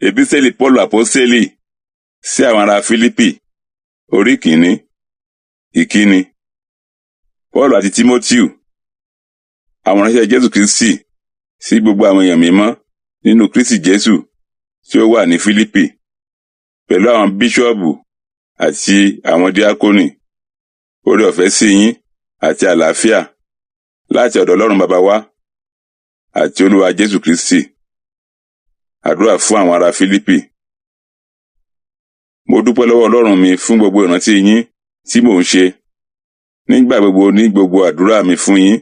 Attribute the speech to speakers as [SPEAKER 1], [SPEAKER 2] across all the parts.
[SPEAKER 1] Epísítélì Pọ́ọ̀lù àpọ́sítélì sí àwọn ará Fílípì, orí kìíní. Ìkíni. Pọ́ọ̀lù àti Tímótíù, àwọn ìránṣẹ́ Jésù Kristi, sí gbogbo àwọn èèyàn mímọ́ nínú Kristi Jésù tí ó wà ní Fílípì, pẹ̀lú àwọn bíṣọ́ọ̀bù àti àwọn díákónì. Oore ọ̀fẹ́ sí yín àti àlàáfíà láti ọ̀dọ̀ Ọlọ́run Baba wa àti Olúwa Jésù Kristi. Àdúrà fún àwọn ará Fílípì. Mo dúpẹ́ lọ́wọ́ Ọlọ́run mi fún gbogbo ìrántí yín tí mò ń ṣe. Nígbà gbogbo ní gbogbo àdúrà mi fún yín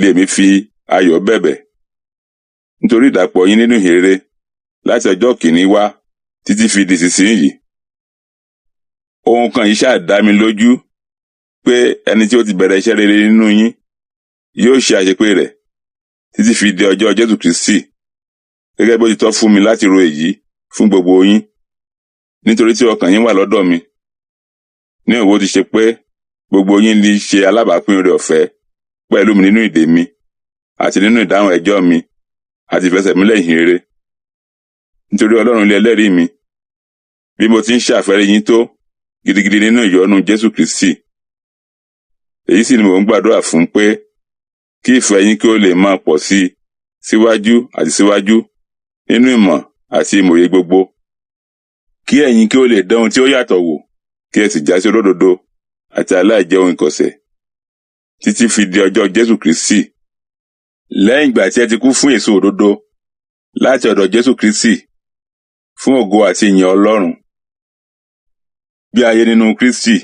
[SPEAKER 1] lèmi fi ayọ̀ bẹ̀bẹ̀, nítorí ìdàpọ̀ yín nínú ìhìnrere láti ọjọ́ kìíní wá títí fi di ìsinsìnyí. Ohun kan yìí ṣáà dá mi lójú pé ẹni tí ó ti bẹ̀rẹ̀ iṣẹ́ rere nínú yín yóò ṣe àṣepé rẹ̀ títí fi di ọjọ́ Jésù Kristi, gẹ́gẹ́ bó ti tọ́ fún mi láti ro èyí fún gbogbo yín, nítorí tí ọkàn yín wà lọ́dọ̀ mi. Ní òwò ti ṣe pé gbogbo yín lè ṣe alábàápín oore ọ̀fẹ́ pẹ̀lú mi nínú ìdè mi àti nínú ìdáhùn ẹjọ́ mi àti ìfẹsẹ̀múlẹ̀ ìhìnrere. Nítorí Ọlọ́run lé ẹlẹ́rìí mi bí mo ti ń ṣàfẹ́rí yín tó gidigidi nínú ìyọ́nú Jésù Kristi. Èyí sì ni mò ń gbàdúrà fún, pé kí ìfẹ́ yín kí ó lè máa pọ̀ sí síwájú àti síwájú nínú ìmọ̀ àti ìmòye gbogbo, kí ẹ̀yin kí ó lè dán ohun tí ó yàtọ̀ wò, kí ẹ sì já sí olódodo àti aláìjẹ́ ohun ìkọ̀sẹ̀, títí fi di ọjọ́ Jésù Kristi. Lẹ́yìn ìgbà tí ẹ ti kú fún èso òdodo láti ọ̀dọ̀ Jésù Kristi, fún ògo àti ìyìn Ọlọ́run. Bí ayé nínú Kristi.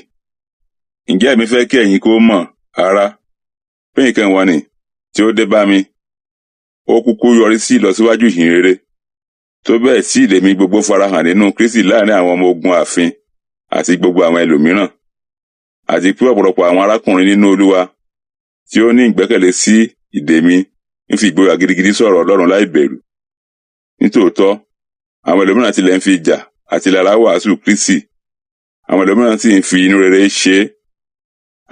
[SPEAKER 1] Ǹjẹ́ èmi fẹ́ kí ẹ̀yin kó mọ̀, ará, pé nǹkan wọ̀nnì tí ó dé bá mi, ó kúkú yọrí sí ìlọsíwájú ìhìnrere, tó bẹ́ẹ̀ tí ìlémi gbogbo farahàn nínú Kristi láàrin àwọn ọmọ ogun ààfin àti gbogbo àwọn ẹlòmíràn, àti pé ọ̀pọ̀lọpọ̀ àwọn arákùnrin nínú Olúwa tí ó ní ìgbẹ́kẹ̀lé sí ìdè mi ń fi ìgboyà gidigidi sọ̀rọ̀ Ọlọ́run láì bẹ̀rù. Nítòótọ́, àwọn ẹlòmíràn tilẹ̀ ń fi ìjà àti ìlara wàásù Kristi, àwọn ẹlòmíràn sì ń fi inú rere ṣe é.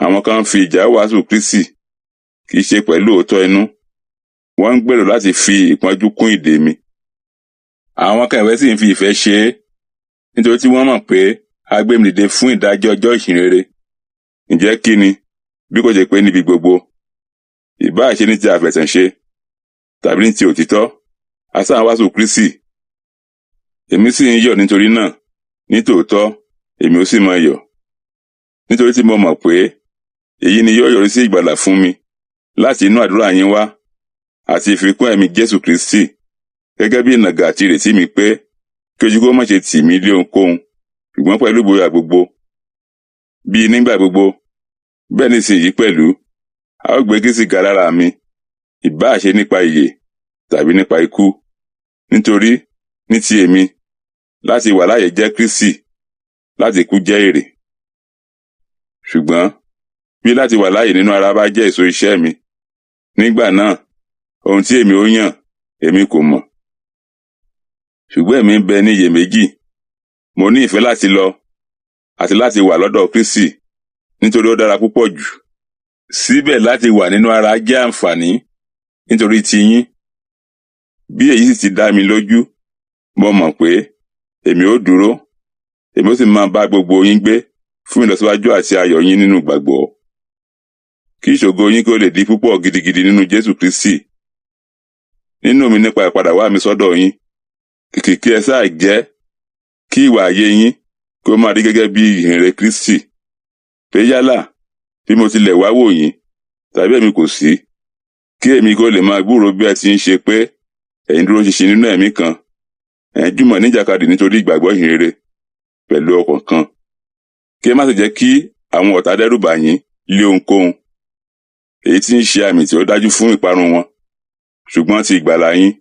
[SPEAKER 1] Àwọn kan ń fi ìjà wàásù Kristi kì í ṣe pẹ̀lú òótọ́ inú, wọ́n ń gbèrò láti fi ìpọ́njú kún ìdè mi. Àwọn kan ìwé sì ń fi ìfẹ́ ṣe é, nítorí tí wọ́n mọ̀ pé a gbé mi dìde fún ìdájọ́ ọjọ́ ìhìnrere. Ǹjẹ́ kí ni, bí kò ṣe pé níbi gbogbo, ìbáà ṣe ní ti àfẹ̀sẹ̀ṣe tàbí ní ti òtítọ́, a sáà ń wàásù Kristi. Èmi sì ń yọ̀ nítorí náà, nítòótọ́ èmi ó sì máa yọ̀, nítorí tí mo mọ̀ pé èyí ni yóò yọrí sí ìgbàlà fún mi láti inú àdúrà yín wá, àti ìfikún ẹ̀mí Jésù Kristi, gẹ́gẹ́ bí ìnàgà àti ìrètí mi pé kí ojú kó má ṣe tì mí lé ohunkóhun, ṣùgbọ́n pẹ̀lú ìgboyà gbogbo, bí nígbà gbogbo, bẹ́ẹ̀ nísinsìnyí pẹ̀lú, a ó gbé Kristi ga lára mi, ìbáà ṣe nípa ìyè tàbí nípa ikú. Nítorí ní ti èmi, láti wà láàyè jẹ́ Kristi, láti kú jẹ́ èrè. Ṣùgbọ́n bí láti wà láàyè nínú ara bá jẹ́ èso iṣẹ́ mi, nígbà náà ohun tí èmi ó yàn èmi kò mọ̀. Ṣùgbọ́n èmi ń bẹ ní iyèméjì. Mo ní ìfẹ́ láti lọ àti láti wà lọ́dọ̀ Kristi, nítorí ó dára púpọ̀ jù. Síbẹ̀ láti wà nínú ara jẹ́ àǹfààní nítorí ti yín. Bí èyí sì ti dá mi lójú, mo mọ̀ pé èmi ó dúró, èmi ó sì máa bá gbogbo yín gbé fún ìlọsíwájú àti ayọ̀ yín nínú ìgbàgbọ́. Kí ìṣògo yín kó lè di púpọ̀ gidigidi nínú Jésù Kristi, nínú mi nípa ìpadàwá mi sọ́dọ̀ yín. Kìkì kí ẹ sáà jẹ́ kí ìwà ayé yín kó máa rí gẹ́gẹ́ bí ìhìnrere Kristi, pé yálà bí mo tilẹ̀ wá wò yín tàbí èmi kò sí, kí èmi kó lè máa gbúròó bí ẹ ti ń ṣe pé ẹ̀yin dúró ṣinṣin nínú ẹ̀mí kan, ẹ̀ ń jùmọ̀ níjàkadì nítorí ìgbàgbọ́ ìhìnrere pẹ̀lú ọkàn kan. Kí ẹ má sì jẹ́ kí àwọn ọ̀tá dẹ́rù bà yín lé ohunkóhun, èyí tí ń ṣe àmì tí ó dájú fún ìparun wọn, ṣùgbọ́n ti ìgbàlà yín,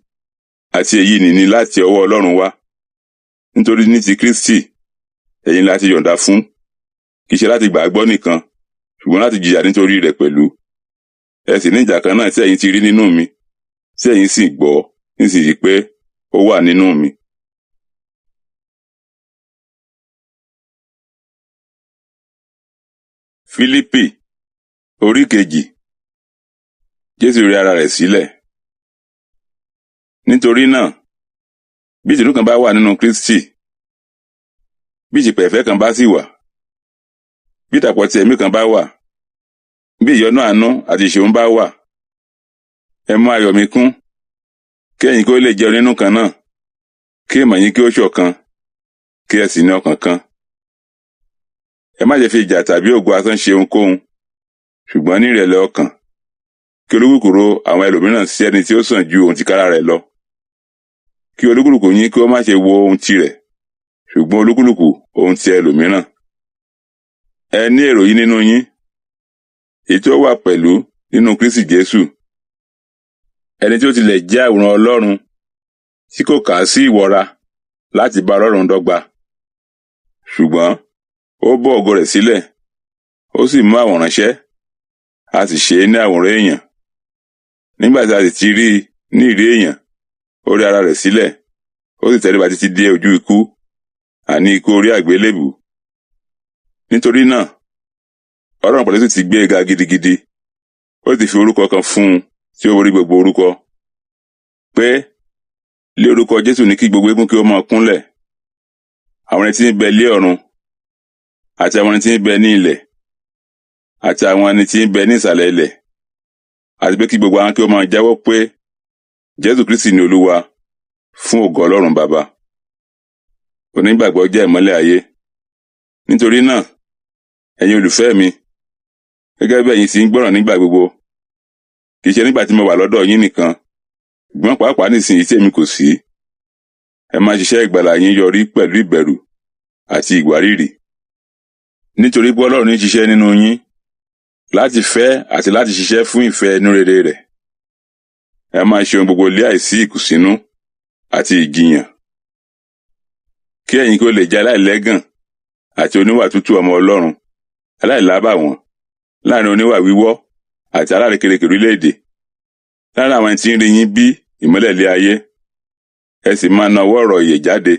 [SPEAKER 1] àti èyí nìní láti ọwọ́ Ọlọ́run wá. Nítorí ní ti Kristi, ẹ̀yin láti yọ̀ǹda fún, kì í ṣe láti gbàgbọ́ nìkan, ṣùgbọ́n láti jìyà nítorí rẹ̀ pẹ̀lú. Ẹ sì ní ìjà kan náà tí ẹ̀yin ti rí nínú mi, tí ẹ̀yin sì gbọ́ nísìnyí pé ó wà nínú mi. Fílípì, orí kejì. Jésù rẹ ara rẹ̀ sílẹ̀. Nítorí náà, bí ìtùnú kan bá wà nínú Kristi, bí ìṣìpẹ̀ ìfẹ́ kan bá sì wà, bí ìdàpọ̀ ti ẹ̀mí kan bá wà, bí ìyọ́nú àánú àti ìṣeun bá wà, ẹ mú ayọ̀ mi kún, kí ẹ̀yin kí ó lè jẹ́ onínú kan náà, kí ìmọ̀ yín kí ó ṣọ̀kan, kí ẹ sì ní ọkàn kan. Ẹ má jẹ́ fi ìjà tàbí ògo asán ṣe ohunkóhun, ṣùgbọ́n ní ìrẹ̀lẹ̀ ọkàn, kí olúkúlùkù ro àwọn ẹlòmíràn sí ẹni tí ó sàn ju ohun tìkára rẹ̀ lọ. Kí olúkúlùkù yín kí ó má ṣe wo ohun tirẹ̀, ṣùgbọ́n olúkúlùkù ohun ti ẹlòmíràn. Ẹ ní èrò yìí nínú yín, èyí tí ó wà pẹ̀lú nínú Kristi Jésù, ẹni tí ó tilẹ̀ jẹ́ àwòrán Ọlọ́run, tí kò kà á sí ìwọra láti bá Ọlọ́run dọ́gba, ṣùgbọ́n ó bọ́ ògo rẹ̀ sílẹ̀, ó sì mú àwòrán ṣẹ́, a sì ṣe é ní àwòrán èèyàn. Nígbà tí a sì ti rí i ní ìrí èèyàn, ó rẹ̀ ara rẹ̀ sílẹ̀, ó sì tẹríba títí dé ojú ikú, àní ikú orí àgbélébù. Nítorí náà, Ọlọ́run pẹ̀lú sì ti gbé e ga gidigidi, ó sì fi orúkọ kan fún un tí ó borí gbogbo orúkọ, pé lé orúkọ Jésù ní kí gbogbo eékún kí ó máa kúnlẹ̀, àwọn ẹni tí ń bẹ lé ọ̀run, àti àwọn ẹni tí ń bẹ ní ilẹ̀, àti àwọn ẹni tí ń bẹ ní ìsàlẹ̀ ilẹ̀, àti pé kí gbogbo àwọn kí ó máa jẹ́wọ́ pé Jésù Kristi ni Olúwa, fún ògo Ọlọ́run Baba. Onígbàgbọ́ jẹ́ ìmọ́lẹ̀ ayé. Nítorí náà, ẹ̀yin olùfẹ́ mi, gẹ́gẹ́ bí ẹ̀yin sì ń gbọ́ràn nígbà gbogbo, kì í ṣe nígbà tí mo wà lọ́dọ̀ yín nìkan, ṣùgbọ́n pàápàá nísinsìnyí tí èmi kò sí, ẹ máa ṣiṣẹ́ ìgbàlà yín yọrí pẹ̀lú ìbẹ̀rù àti ìwárìrì. Nítorí pé Ọlọ́run ń ṣiṣẹ́ nínú yín, láti fẹ́ àti láti ṣiṣẹ́ fún ìfẹ́ inú rere rẹ̀. Ẹ máa ṣe ohun gbogbo lé àìsí ìkùnsínú àti ìjiyàn, kí ẹ̀yin kí ó lè jẹ́ aláìlẹ́gàn àti oníwà tútù ọmọ Ọlọ́run, aláìlábàwọ́n, láàrin oníwà wíwọ́ àti alárékérekè orílẹ̀-èdè, láàrin àwọn ẹni tí ń rí yín bí ìmọ́lẹ̀ ilé ayé. Ẹ sì máa nawọ́ ọ̀rọ̀ ìyè jáde,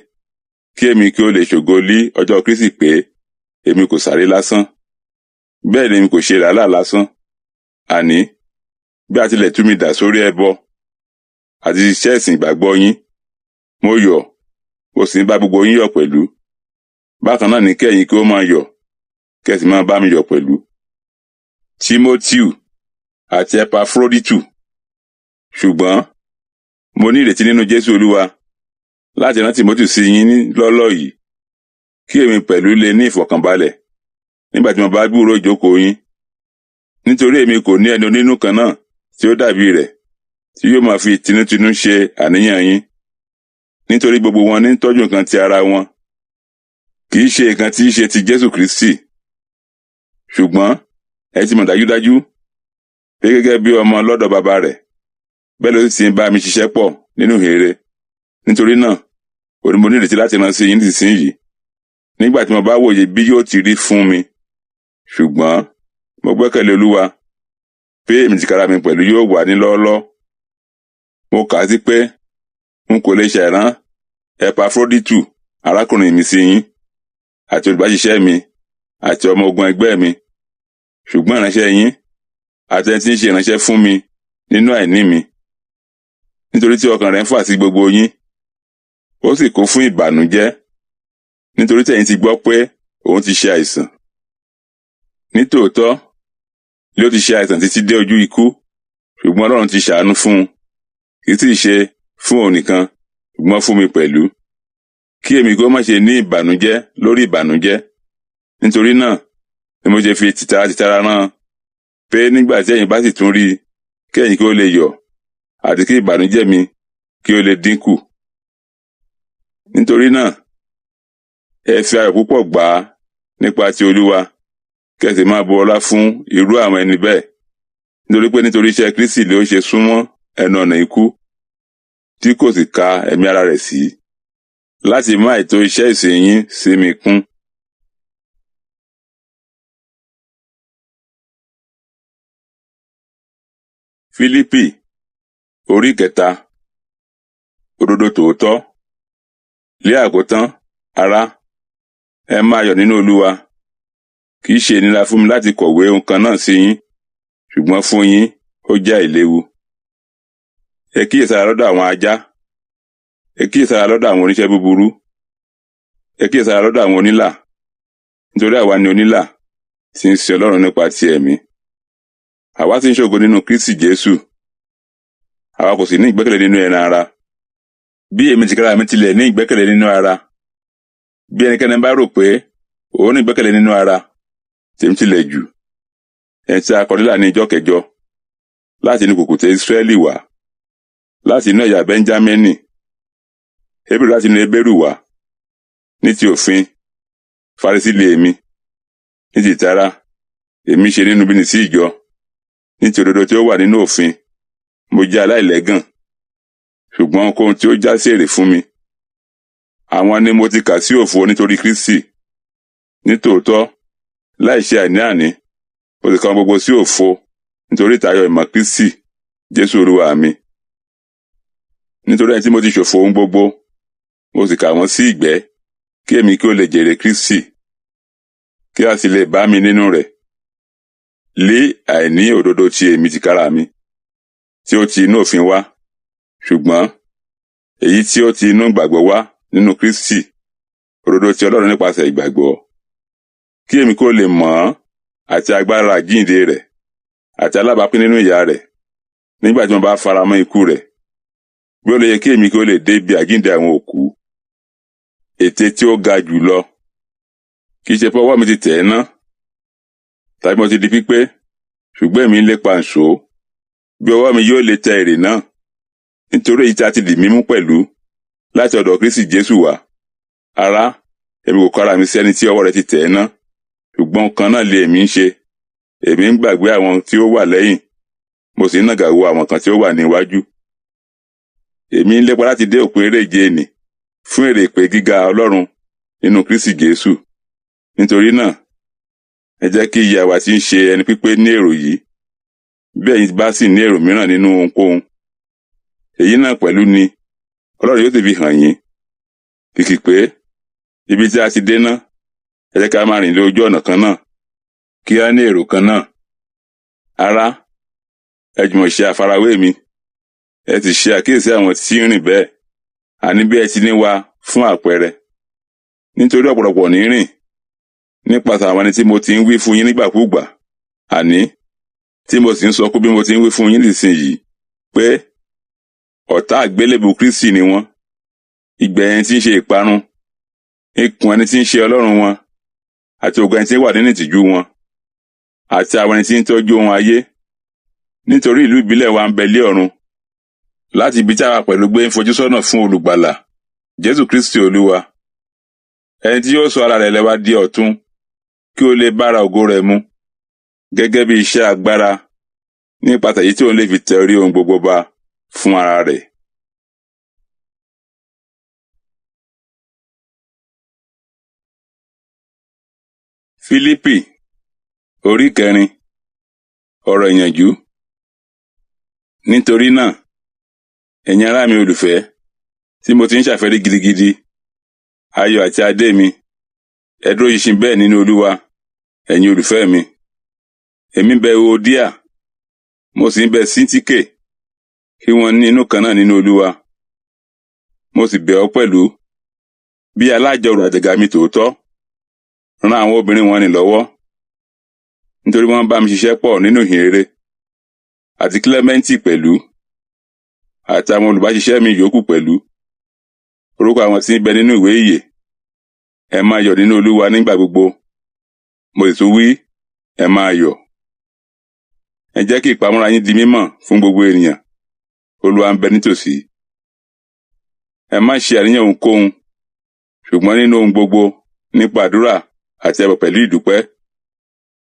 [SPEAKER 1] kí èmi kí ó lè ṣògo lí ọjọ́ Kristi pé èmi kò sáré lásán, bẹ́ẹ̀ ni èmi kò ṣe làálàá lásán. Àní, bí a tilẹ̀ tú mi dà sórí ẹbọ àti iṣẹ́ ìsìn ìgbàgbọ́ yín, mo yọ̀, mo sì ń bá gbogbo yín yọ̀ pẹ̀lú. Bákan náà ni kí ẹ̀yin kí ó máa yọ̀, kí ẹ sì máa bá mi yọ̀ pẹ̀lú. Tímótíù àti Epafroditu. Ṣùgbọ́n mo ní ìrètí nínú Jésù Olúwa láti rán Tímótì sí yín lọ́lọ́ yìí, kí èmi pẹ̀lú lè ní ìfọ̀kànbalẹ̀ nígbà tí mo bá gbúròó ìjókòó yín. Nítorí èmi kò ní ẹni onínú kan náà tí ó dàbí rẹ̀, tí yóò máa fi tinútinú ṣe àníyàn yín. Nítorí gbogbo wọn ní tọ́jú nǹkan ti ara wọn, kì í ṣe nǹkan tí í ṣe ti Jésù Kristi. Ṣùgbọ́n ẹ ti mọ̀ dájúdájú pé gẹ́gẹ́ bí ọmọ lọ́dọ̀ bàbá rẹ̀, bẹ́ẹ̀ ló sì ń bá mi ṣiṣẹ́ pọ̀ nínú ìhìnrere. Nítorí náà, mo ní ìrètí láti rán sí yín nísinsìnyí, nígbà tí mo bá wòye bí yóò ti rí fún mi. Ṣùgbọ́n mo gbẹ́kẹ̀lé Olúwa pé èmi tìkára mi pẹ̀lú yóò wà ní lọ́ọ́lọ́. Mo kà á sí pé n kò lè ṣàìrán Epafroditu arákùnrin mi sí yín, àti olùbáṣiṣẹ́ mi àti ọmọ ogun ẹgbẹ́ mi, ṣùgbọ́n ìránṣẹ́ yín àti ẹni tí ń ṣe ìránṣẹ́ fún mi nínú àìní mi. Nítorí tí ọkàn rẹ̀ ń fà sí gbogbo yín, ó sì kún fún ìbànújẹ́, nítorí tí ẹ̀yin ti gbọ́ pé òun ti ṣe àìsàn. Nítòótọ́ ló ti ṣe àìsàn títí dé ojú ikú, ṣùgbọ́n Ọlọ́run ti ṣàánú fún un, kì í sì ṣe fún òun nìkan, ṣùgbọ́n fún mi pẹ̀lú, kí èmi kó má ṣe ní ìbànújẹ́ lórí ìbànújẹ́. Nítorí náà ni mo ṣe fi tìtara rán pé nígbà tí ẹ̀yin bá sì tún rí i, kí ẹ̀yin kí ó lè yọ̀, àti kí ìbànújẹ́ mi kí ó lè dínkù. Nítorí náà, ẹ fi ayọ̀ púpọ̀ gbà á nípa ti Olúwa, kí ẹ sì máa bu ọlá fún irú àwọn ẹni bẹ́ẹ̀. Nítorí pé nítorí iṣẹ́ Kristi ló ṣe súnmọ́ ẹnu ọ̀nà ikú, tí kò sì ka ẹ̀mí ara rẹ̀ sí, láti mú àìtó iṣẹ́ ìsìn yín sí mi kún. Fílípì orí 3. Òdodo tòótọ́. Lé àkótán, ará, ẹ máa yọ̀ nínú Olúwa. Kì í ṣe ìnira fún mi láti kọ̀wé ohun kan náà sí yín, ṣùgbọ́n fún yín ó jẹ́ àìléwu. Ẹ kíyèsára lọ́dọ̀ àwọn ajá, ẹ kíyèsára lọ́dọ̀ àwọn oníṣẹ́ búburú, ẹ kíyèsára lọ́dọ̀ àwọn onílà, nítorí àwa ni onílà tí ń sin Ọlọ́run nípa ti ẹ̀mí. Àwa sì ń ṣògo nínú Kristi Jésù, àwa kò sì ní ìgbẹ́kẹ̀lé nínú ẹran ara. Bí èmi tìkára mi tilẹ̀ ní ìgbẹ́kẹ̀lé nínú ara, bí ẹnikẹ́ni bá rò pé òun ní ìgbẹ́kẹ̀lé nínú ara, tèmi tilẹ̀ jù. Ẹni tí a kọ nílà ní ìjọ kẹjọ, láti inú kùkùté Ísírẹ́lì wá, láti inú ẹ̀yà Bẹ́ńjámínì, Hébérù láti inú Hébérù wá. Ní ti òfin, Farisí lé èmi, ní ti ìtara, èmi ṣe nínúbíni sí ìjọ. Ní ti òdodo tí ó wà nínú òfin, mo jẹ́ aláìlẹ́gàn, ṣùgbọ́n ohunkóhun tí ó já sí èrè fún mi, àwọn ni mo ti kà sí òfo nítorí Kristi. Nítòótọ́, láìṣe àní-àní, mo ti kà wọ́n gbogbo sí òfo nítorí ìtayọ ìmọ̀ Kristi Jésù Olúwa mi. Nítorí ẹni tí mo ti ṣòfò ohun gbogbo, mo sì kà wọ́n sí ìgbẹ́, kí èmi kí ó lè jèrè Kristi, kí a sì lè bá mi nínú rẹ̀, lé àìní òdodo ti èmi tìkára mi, tí ó ti inú òfin wá, ṣùgbọ́n èyí tí ó ti inú ìgbàgbọ́ wá nínú Kristi, òdodo ti Ọlọ́run nípasẹ̀ ìgbàgbọ́, kí èmi kí ó lè mọ̀ ọ́n àti agbára àjíǹde rẹ̀, àti alábàápín nínú ìyà rẹ̀, nígbà tí mo bá faramọ́ ikú rẹ̀, bí ó lè yẹ kí èmi kí ó lè dé ibi àjíǹde àwọn òkú. Ète tí ó ga jù lọ, kì í ṣe pé ọwọ́ mi ti tẹ̀ ẹ́ ná, tàbí mo ti di pípé, ṣùgbọ́n èmi ń lépa nṣó, bí ọwọ́ mi yóò lè tẹ èrè náà, nítorí èyí tí a ti dì mí mú pẹ̀lú láti ọ̀dọ̀ Kristi Jésù wá. Ará, èmi kò kọ ara mi sí ẹni tí ọwọ́ rẹ̀ ti tẹ̀ ẹ́ ná, ṣùgbọ́n kan náà lé èmi ń ṣe. Èmi ń gbàgbé àwọn tí ó wà lẹ́yìn, mo sì ń nàgà wo àwọn kan tí ó wà níwájú. Èmi ń lépa láti dé òpin eré ìje nì, fún èrè ìpè gíga Ọlọ́run nínú Kristi Jésù. Nítorí náà, ẹ jẹ́ kí iye àwa tí ń ṣe ẹni pípé ní èrò yìí, bí ẹ̀yin bá sì ní èrò mìíràn nínú ohunkóhun, èyí náà pẹ̀lú ni Ọlọ́run yóò sì fi hàn yín. Kìkì pé ibi tí a ti dé ná, ẹ jẹ́ ká máa rìn lójú ọ̀nà kan náà, kí á ní èrò kan náà. Ará, ẹ jùmọ̀ ṣe àfarawé mi, ẹ ti ṣe àkíyèsí àwọn tí ń rìn bẹ́ẹ̀, àní bí ẹ ti ní wa fún àpẹẹrẹ. Nítorí ọ̀pọ̀lọpọ̀ ní rìn nípasẹ̀ àwọn ẹni tí mo ti ń wí fún yín nígbàkúùgbà, àní tí mo sì ń sọ bí mo ti ń wí fún yín nísinsìnyí, pé ọ̀tá àgbélébù Kristi ni wọ́n, ìgbẹ̀yìn tí ń ṣe ìparun, ikùn ẹni tí ń ṣe Ọlọ́run wọn, àti ògo ẹni tí ń wà nínú ìtìjú wọn, àti àwọn ẹni tí ń tọ́jú ohun ayé. Nítorí ìlú ìbílẹ̀ wa ń bẹ lé ọ̀run, láti ibi tí àwa pẹ̀lú gbé ń fojú sọ́nà fún olùgbàlà, Jésù Kristi Olúwa, ẹni tí yóò sọ ara rẹ̀ lẹ́wà di ọ̀tun, kí ó lè bára ògo rẹ̀ mu, gẹ́gẹ́ bí iṣẹ́ agbára, nípasẹ̀ èyí tí òun lè fi tẹ orí ohun gbogbo ba fún ara rẹ̀. Fílípì, orí 4, ọ̀rọ̀ ìyànjú. Nítorí náà, ẹ̀yin ará mi olùfẹ́, tí mo ti ń ṣàfẹ́rí gidigidi, ayọ̀ àti adé mi, ẹ dúró ṣinṣin bẹ́ẹ̀ nínú Olúwa, ẹ̀yin olùfẹ́ mi. Èmi bẹ̀ Euodia, mo sì ń bẹ̀ Síńtíkè, kí wọ́n ní inú kan náà nínú Olúwa. Mo sì bẹ̀ ọ́ pẹ̀lú, bí alájọrò àjàgà mi tòótọ́, ran àwọn obìnrin wọn nì lọ́wọ́, nítorí wọ́n bá mi ṣiṣẹ́ pọ̀ nínú ìhìnrere, àti Kílẹ́mẹ́ntì pẹ̀lú, àti àwọn olùbáṣiṣẹ́ mi yòókù pẹ̀lú. Orúkọ àwọn tí ń bẹ nínú ìwé ìyè. Ẹ máa yọ̀ nínú Olúwa nígbà gbogbo. Mo sì tún wí, ẹ máa yọ̀. Ẹ jẹ́ kí ìpamọ́ra yín di mímọ̀ fún gbogbo ènìyàn. Olúwa ń bẹ nítòsí. Ẹ má ṣe àníyàn ohunkóhun, ṣùgbọ́n nínú ohun gbogbo, nípa àdúrà àti ẹbọ pẹ̀lú ìdúpẹ́,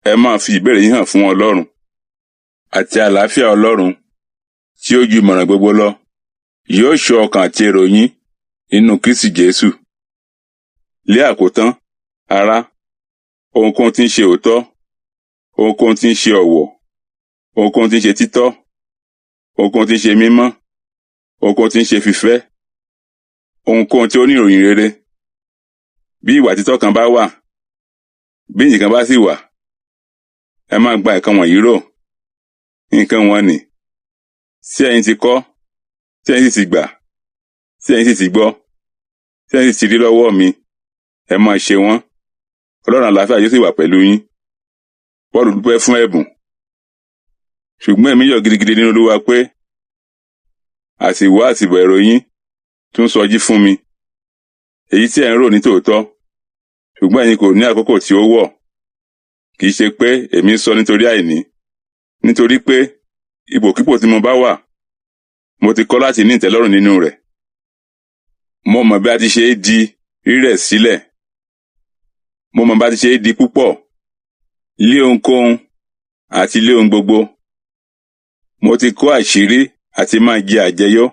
[SPEAKER 1] ẹ máa fi ìbéèrè yín hàn fún Ọlọ́run. Àti àlàáfíà Ọlọ́run, tí ó ju ìmọ̀ràn gbogbo lọ, yóò ṣọ́ ọkàn àti èrò yín nínú Kristi Jésù. Lé àkótán, ará, ohunkóhun tí ń ṣe òótọ́, ohunkóhun tí ń ṣe ọ̀wọ̀, ohunkóhun tí ń ṣe títọ́, ohunkóhun tí ń ṣe mímọ́, ohunkóhun tí ń ṣe fífẹ́, ohunkóhun tí ó ní ìròyìn rere, bí ìwà títọ́ kan bá wà, bí ìyìn kan bá sì wà, ẹ máa gba nǹkan wọ̀nyí rò. Nǹkan wọn nì tí ẹ̀yin ti kọ́, tí ẹ̀yin sì ti gbà, tí ẹ̀yin sì ti gbọ́, tí ẹ̀yin sì ti rí lọ́wọ́ mi, ẹ máa ṣe wọ́n. Ọlọ́run àlàáfíà yóò sì wà pẹ̀lú yín. Pọ́ọ̀lù dúpẹ́ fún ẹ̀bùn. Ṣùgbọ́n èmi yọ̀ gidigidi nínú Olúwa pé àsìwá àsìbọ̀ èrò yín tún sọjí fún mi. Èyí tí ẹ̀ ń rò ní tòótọ́, ṣùgbọ́n ẹ̀yin kò ní àkókò tí ó wọ̀. Kì í ṣe pé èmi ń sọ nítorí àìní, nítorí pé ipòkípò tí mo bá wà, mo ti kọ́ láti ní ìtẹ́lọ́rùn nínú rẹ̀. Mo mọ̀ bí a ti ṣe é di rírẹ̀ sílẹ̀. Mo mọ̀ bí a ti ṣe é di púpọ̀, lé ohunkóhun àti lé ohun gbogbo. Mo ti kọ́ àṣírí àti máa jẹ àjẹyó,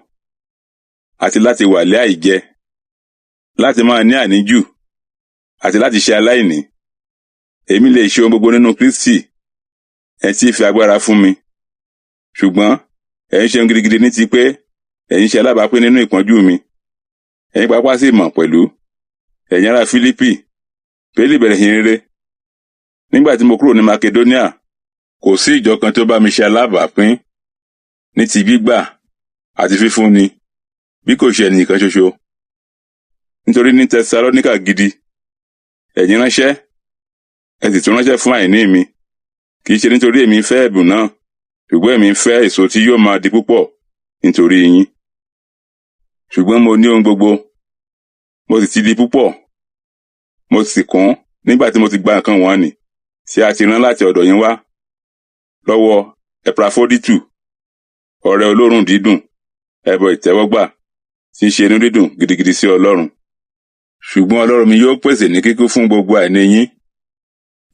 [SPEAKER 1] àti láti wà lé àìjẹ, láti máa ní àníjù, àti láti ṣe aláìní. Èmi lè ṣe ohun gbogbo nínú Kristi, ẹ tí fi agbára fún mi. Ṣùgbọ́n ẹ̀ ń ṣe ohun gidigidi ní ti pé ẹ̀yin ṣe alábàápín nínú ìpọ́njú mi. Ẹ̀yin pàápàá sì mọ̀ pẹ̀lú, ẹ̀yin ará Fílípì, pé ìbẹ̀rẹ̀ ìhìn rere. Nígbà tí mo kúrò ní Makedonia, kò sí ìjọ kan tí ó bá mi ṣe alábàápín ní ti gbígbà àti fífúnni, bí kò ṣe ẹnìkan ṣoṣo. Nítorí ní Tẹsalóníkà gidi, ẹ̀yin ránṣẹ́, ẹ sì tún ránṣẹ́ fún àìní mi. Kì í ṣe nítorí èmi ń fẹ́ ẹ̀bùn náà, ṣùgbọ́n èmi ń fẹ́ èso tí yóò máa di púpọ̀ nítorí yín. Ṣùgbọ́n mo ní ohun gbogbo, mo sì ti di púpọ̀, mo sì kún nígbà tí mo ti gba nǹkan wọ̀n-ọn-nì tí a ti rán láti ọ̀dọ̀ yín wá, lọ́wọ́ Epafroditu, ọ̀rẹ́ olóòórùn dídùn, ẹbọ ìtẹ́wọ́gbà, tí ń ṣe inú dídùn gidigidi sí Ọlọ́run. Ṣùgbọ́n Ọlọ́run mi yóò pèsè ní kíkún fún gbogbo àìní yín,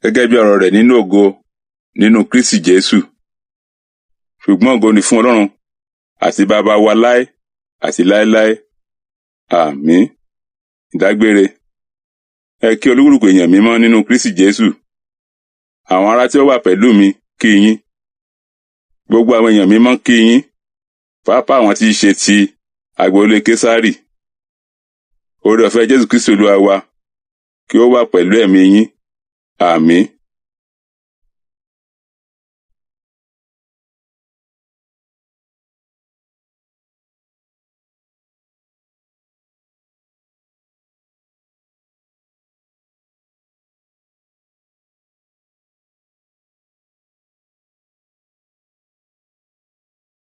[SPEAKER 1] gẹ́gẹ́ bí ọ̀rọ̀ rẹ̀ nínú ògo nínú Kristi Jésù. Ṣùgbọ́n ògo ni fún Ọlọ́run àti Baba wa láé àti láéláé. Àmín. Ìdágbére. Ẹ kí olúkúlùkù èèyàn mímọ́ nínú Kristi Jésù. Àwọn ará tí ó wà pẹ̀lú mi kí yín. Gbogbo àwọn èèyàn mímọ́ kí yín, pàápàá àwọn tí í ṣe ti agboolé Késárì. Oore ọ̀fẹ́ Jésù Kristi Olúwa wa kí ó wà pẹ̀lú ẹ̀mí yín. Àmín.